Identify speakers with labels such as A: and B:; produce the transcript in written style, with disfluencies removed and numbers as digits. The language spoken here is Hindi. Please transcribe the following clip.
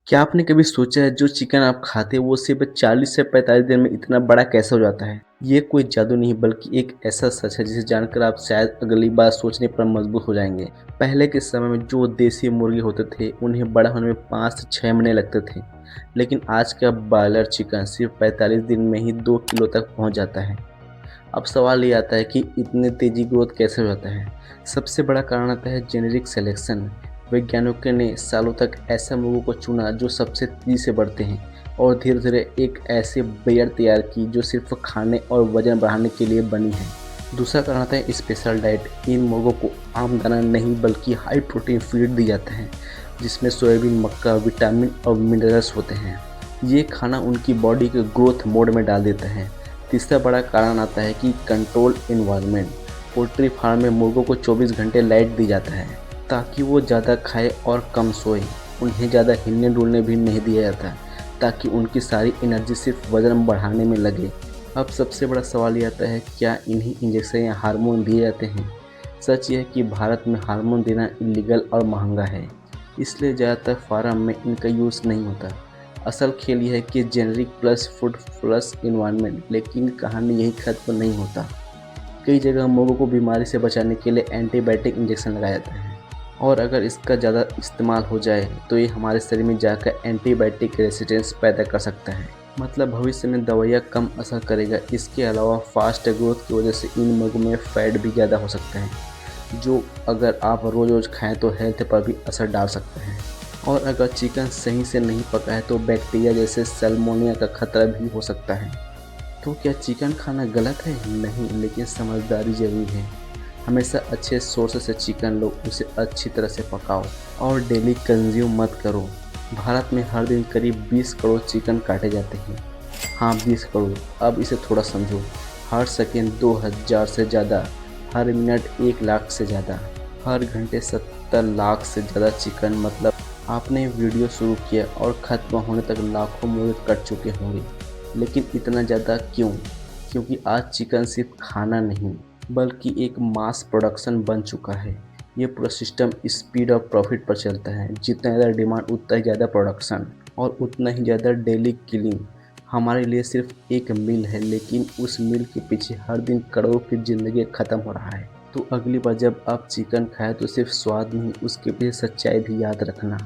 A: क्या आपने कभी सोचा है जो चिकन आप खाते हैं वो सिर्फ 40 से 45 दिन में इतना बड़ा कैसे हो जाता है? ये कोई जादू नहीं बल्कि एक ऐसा सच है जिसे जानकर आप शायद अगली बार सोचने पर मजबूर हो जाएंगे। पहले के समय में जो देसी मुर्गे होते थे उन्हें बड़ा होने में 5 से 6 महीने लगते थे, लेकिन आज का बॉयलर चिकन सिर्फ 45 दिन में ही 2 किलो तक पहुंच जाता है। अब सवाल ये आता है कि इतनी तेजी ग्रोथ कैसे हो जाता है। सबसे बड़ा कारण आता है जेनेरिक सिलेक्शन। वैज्ञानिकों ने सालों तक ऐसे मुर्गों को चुना जो सबसे तेजी से बढ़ते हैं और धीरे धीरे एक ऐसे बेयर तैयार की जो सिर्फ खाने और वजन बढ़ाने के लिए बनी है। दूसरा कारण आता है स्पेशल डाइट। इन मुर्गों को आम दाना नहीं बल्कि हाई प्रोटीन फीड दी जाता है जिसमें सोयाबीन, मक्का, विटामिन और मिनरल्स होते हैं। ये खाना उनकी बॉडी के ग्रोथ मोड में डाल देता है। तीसरा बड़ा कारण आता है कि कंट्रोल इन्वायरमेंट। पोल्ट्री फार्म में मुर्गों को 24 घंटे लाइट दी जाता है ताकि वो ज़्यादा खाए और कम सोए। उन्हें ज़्यादा हिलने डुलने भी नहीं दिया जाता ताकि उनकी सारी एनर्जी सिर्फ वजन बढ़ाने में लगे। अब सबसे बड़ा सवाल ये आता है, क्या इन्हें इंजेक्शन या हार्मोन दिए जाते हैं? सच यह है कि भारत में हार्मोन देना इलीगल और महंगा है, इसलिए ज़्यादातर फार्म में इनका यूज़ नहीं होता। असल खेल यह है कि generic plus food plus environment, लेकिन कहानी यही खत्म नहीं होता। कई जगह मुर्गों को बीमारी से बचाने के लिए एंटीबायोटिक इंजेक्शन लगाया जाता है और अगर इसका ज़्यादा इस्तेमाल हो जाए तो ये हमारे शरीर में जाकर एंटीबायोटिक रेजिस्टेंस पैदा कर सकता है। मतलब भविष्य में दवाइयाँ कम असर करेगा। इसके अलावा फास्ट ग्रोथ की वजह से इन मुर्गों में फैट भी ज़्यादा हो सकता है जो अगर आप रोज़ रोज़ खाएं तो हेल्थ पर भी असर डाल सकता है। और अगर चिकन सही से नहीं पका है तो बैक्टीरिया जैसे सैल्मोनिया का खतरा भी हो सकता है। तो क्या चिकन खाना गलत है? नहीं, लेकिन समझदारी ज़रूरी है। हमेशा अच्छे सोर्स से चिकन लो, उसे अच्छी तरह से पकाओ और डेली कंज्यूम मत करो। भारत में हर दिन करीब 20 करोड़ चिकन काटे जाते हैं। हाँ, 20 करोड़। अब इसे थोड़ा समझो। हर सेकेंड 2000 से ज़्यादा, हर मिनट 1 लाख से ज़्यादा, हर घंटे 70 लाख से ज़्यादा चिकन। मतलब आपने वीडियो शुरू किया और ख़त्म होने तक लाखों मुर्गे कट चुके होंगे। लेकिन इतना ज़्यादा क्यों? क्योंकि आज चिकन सिर्फ खाना नहीं बल्कि एक मास प्रोडक्शन बन चुका है। ये पूरा सिस्टम स्पीड और प्रॉफिट पर चलता है। जितना ज़्यादा डिमांड उतना ही ज़्यादा प्रोडक्शन और उतना ही ज़्यादा डेली किलिंग। हमारे लिए सिर्फ एक मील है, लेकिन उस मील के पीछे हर दिन करोड़ों की ज़िंदगी ख़त्म हो रहा है। तो अगली बार जब आप चिकन खाएं तो सिर्फ स्वाद नहीं, उसके पीछे सच्चाई भी याद रखना।